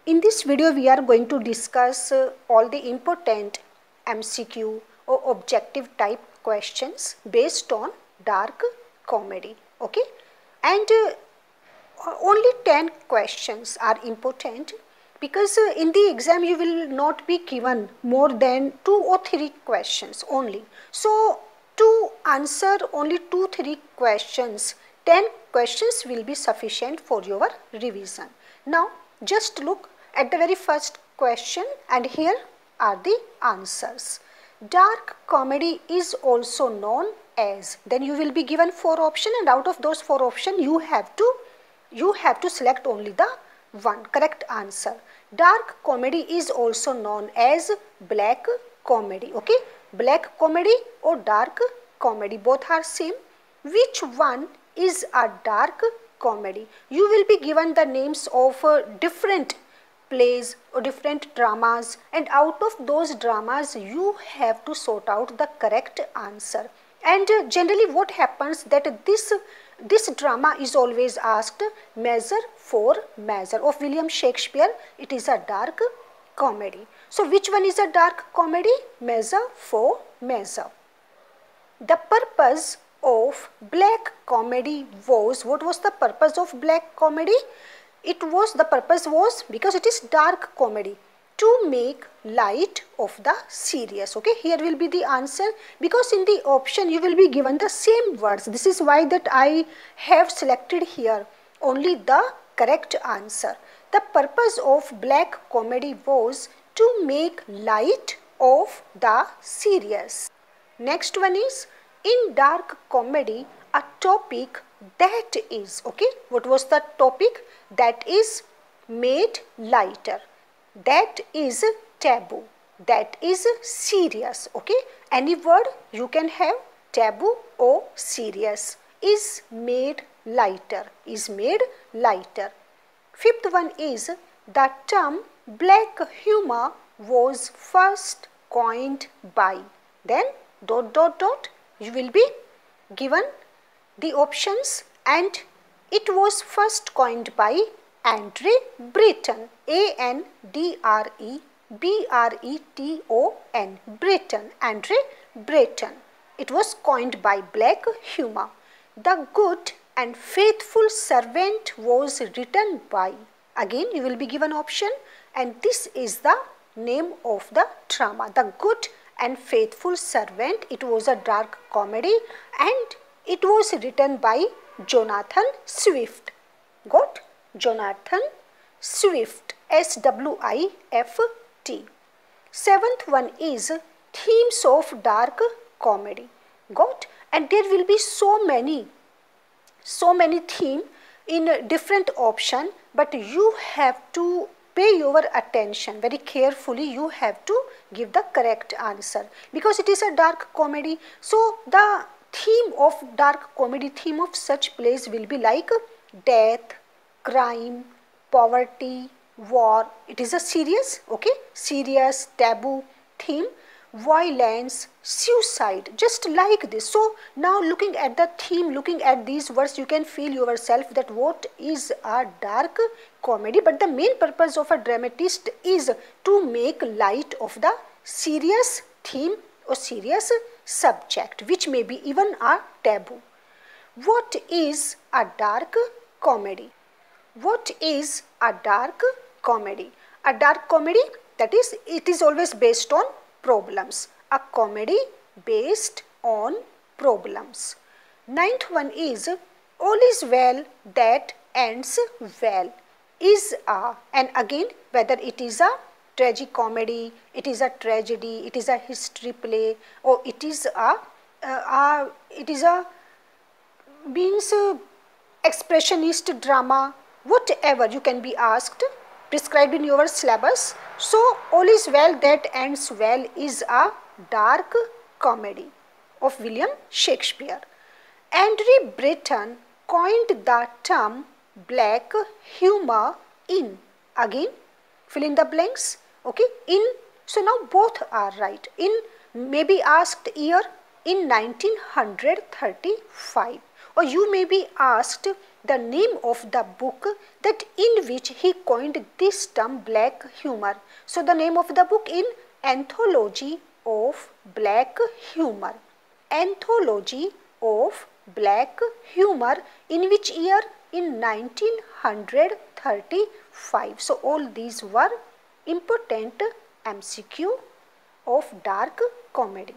In this video, we are going to discuss all the important MCQ or objective type questions based on dark comedy. Okay, and only 10 questions are important because in the exam you will not be given more than 2 or 3 questions only. So, to answer only 2-3 questions, 10 questions will be sufficient for your revision. Now, just look at the very first question and here are the answers. Dark comedy is also known as, then you will be given 4 options and out of those 4 options you have to select only the one correct answer. Dark comedy is also known as black comedy. Okay, black comedy or dark comedy, both are same. Which one is a dark comedy? You will be given the names of different plays or different dramas, and out of those dramas you have to sort out the correct answer. And generally what happens that this drama is always asked Measure for Measure of William Shakespeare. It is a dark comedy. So which one is a dark comedy? Measure for Measure. The purpose of black comedy was, what was the purpose of black comedy? The purpose was because it is dark comedy, to make light of the serious. Okay, here will be the answer because in the option you will be given the same words. This is why that I have selected here only the correct answer. The purpose of black comedy was to make light of the serious. Next one is, in dark comedy, a topic that is, okay, what was the topic? That is made lighter, that is taboo, that is serious. Okay, any word you can have, taboo or serious. Is made lighter, is made lighter. Fifth one is, the term black humor was first coined by, then ... you will be given the options, and it was first coined by Andre Breton, A-N-D-R-E-B-R-E-T-O-N, Breton, Andre Breton. It was coined by black humor. The Good and Faithful Servant was written by, again you will be given option, and this is the name of the drama. The Good and Faithful Servant. It was a dark comedy and it was written by Jonathan Swift. Got? Jonathan Swift, S-W-I-F-T. Seventh one is themes of dark comedy. Got? And there will be so many themes in different option, but you have to pay your attention very carefully. You have to give the correct answer because it is a dark comedy. So the theme of dark comedy, theme of such plays will be like death, crime, poverty, war. It is a serious, okay, serious, taboo theme, violence, suicide, just like this. So now looking at the theme, looking at these words, you can feel yourself that what is a dark comedy. But the main purpose of a dramatist is to make light of the serious theme or serious subject, which may be even a taboo. What is a dark comedy? What is a dark comedy? A dark comedy, that is, it is always based on problems. A comedy based on problems. Ninth one is, all is well that ends well. Is a, and again whether it is a tragicomedy, it is a tragedy, it is a history play, or it is a means expressionist drama, whatever you can be asked, prescribed in your syllabus. So all is well that ends well is a dark comedy of William Shakespeare. Andre Breton coined the term black humor in, again fill in the blanks, okay, in. So now both are right. In may be asked year, in 1935, or you may be asked the name of the book that in which he coined this term black humor. So the name of the book in Anthology of Black Humor. Anthology of Black Humor, in which year? In 1935. So all these were important MCQ of dark comedy.